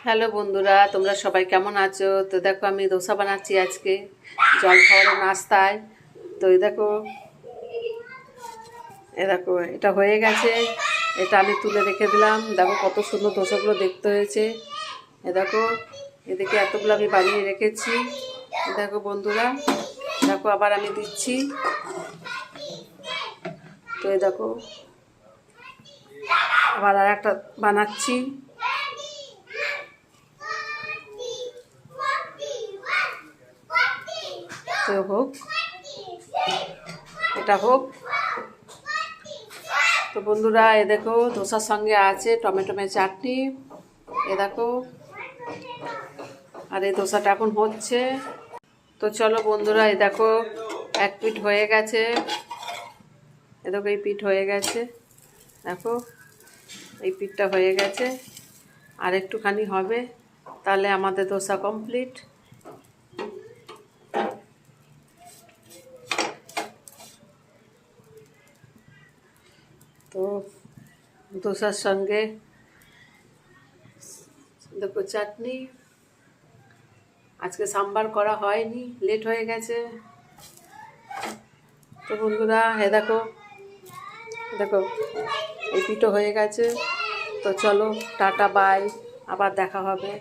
Hello বন্ধুরা, তোমরা সবাই কেমন আছো? তো দেখো আমি দোসা বানাচ্ছি আজকে জল খাওয়ার নাস্তায়। তো এ দেখো এটা হয়ে গেছে। এটা আমি তুলে রেখে দিলাম। দেখো কত সুন্দর দোসাগুলো দেখতে হয়েছে। দেখো এদিকে এতগুলো আমি বানিয়ে রেখেছি। দেখো বন্ধুরা, দেখো আবার আমি দিচ্ছি। তো দেখো আবার আর একটা বানাচ্ছি। তো হোক, এটা হোক। তো বন্ধুরা এ দেখো ধোসার সঙ্গে আছে টমেটো চাটনি। এ দেখো, আর এই ধোসাটা এখন হচ্ছে। তো চলো বন্ধুরা, এ দেখো এক পিঠ হয়ে গেছে। এ দেখো এই পিঠ হয়ে গেছে। দেখো এই পিঠটা হয়ে গেছে, আর একটুখানি হবে, তাহলে আমাদের ধোসা কমপ্লিট। তো ধোসার সঙ্গে দেখো চাটনি। আজকে সাম্বার করা হয়নি, লেট হয়ে গেছে। তো বন্ধুরা দেখো দেখো এই পিঠও হয়ে গেছে। তো চলো টাটা বাই, আবার দেখা হবে।